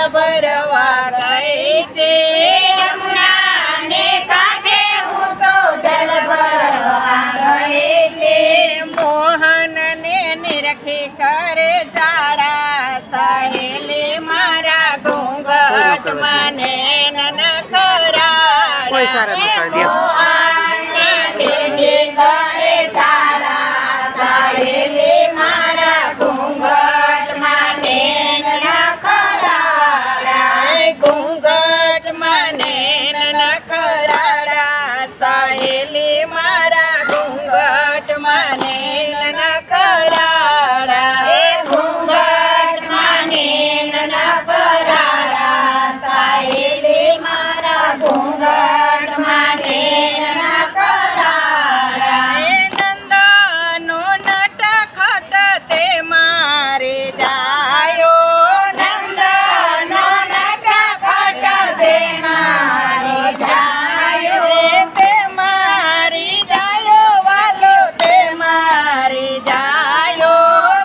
ભરવા ગઈ તે યમુનાને કાંઠે હું તો જલ ભરવા ગઈ તે મોહનને નિરખી કરે જાડા સહેલી મારા ઘૂંઘટમાં નૈન ખરાડા કોઈ સારા પકડ દે મોહનને નિરખી કરે જાડા સહેલી મારા ઘૂંઘટમાં નૈન ખરાડા ઘૂંઘટમાં નૈન ખરાડા સહેલી મારા ઘૂંઘટમાં નૈન ખરાડા ઘૂંઘટમાં નૈન ખરાડા સહેલી મારા ઘૂંઘટમાં નૈન ખરાડા નંદનો નટખટ તે મારે જાયો નંદનો નટખટ તે મારે જાયો તે મારી જાયો વાલો તે મારી જાયો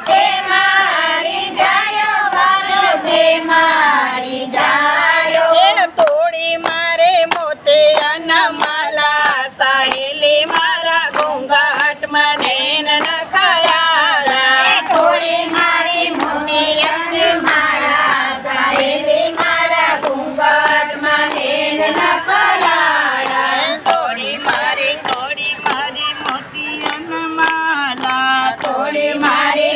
તે મારી જાયો વાલો તે મારી જાયો એ તોડી મારે મોતે અનમાલા સહેલી મારા ઘૂંઘટમાં નૈન ખરાડા થોડી મારી મોતી અંગ મારા સહેલી મારા ઘૂંઘટમાં નૈન ખરાડા તોડી મારી મોતી અનમાલા થોડી મારી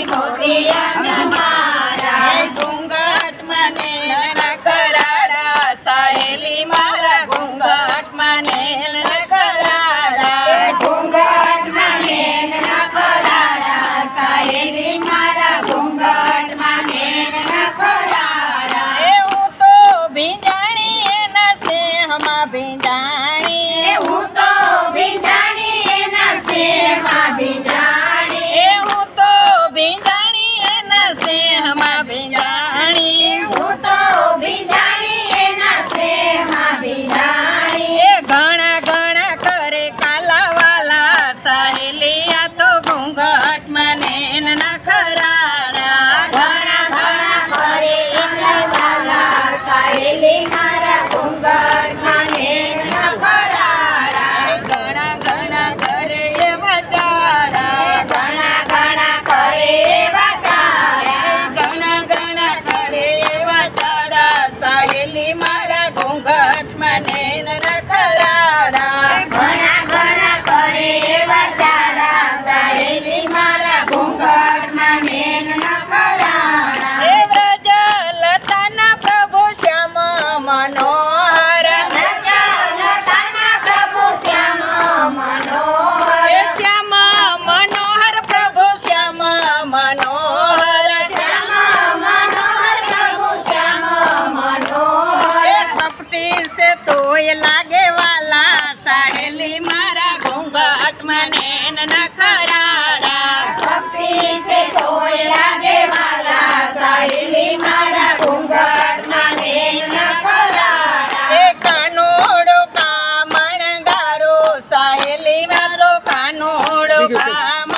મોતી અંગ મારા ઘૂંઘટમાં નૈન ખરાડા સહેલી મારા ઘૂંઘટમાં નૈન ખરાડા ઘૂંઘટમાં નૈન ખરાડા સહેલી મારા ઘૂંઘટમાં નૈન ખરાડા હું તો ભીંજાણી એના સ્નેહમાં ભીંજાણી હું તો ભીંજાણી એના સ્નેહમાં ભીંજાણી હું તો ભીંજાણી એના સ્નેહમાં ભીંજાણી હું તો ભીંજાણી એના સ્નેહમાં ભીંજાણી એ ઘણા ઘણા કરે કાલાવાલા સહેલી આ તો ઘૂંઘટમાં નૈન ખરાડા ઘણા ઘણા કરે ઇન્દ્રવાલા સહેલી મારા ઘૂંઘટમાં નૈન ખરાડા ઘણા ઘણા કરે એવા ચાડા ઘણા ઘણા કરે એવા ચાડા ઘણા ઘણા કરે એવા ચાડા સહેલી મારા ઘૂંઘટમાં નૈન ખરાડા ઘણા ઘણા કરે એવા ચાડા સહેલી મારા ઘૂંઘટમાં નૈન ખરાડા એ વ્રજ લતાના પ્રભુ શ્યામ મનોહર લતાના પ્રભુ શ્યામ મનોહર એ શ્યામ મનોહર પ્રભુ શ્યામ મનોહર શ્યામ મનોહર પ્રભુ શ્યામ મનોહર એ કપટી સે તોય લાગે વાલા સહેલી મારા ઘૂંઘટમાં નૈન ખરાડા ભક્તિ છે તોય લાગે વાલા સહેલી મારા ઘૂંઘટમાં નૈન ખરાડા એ કાનોડો કામણ ગારો સહેલી મારો કાનોડો બીજું શું? કામ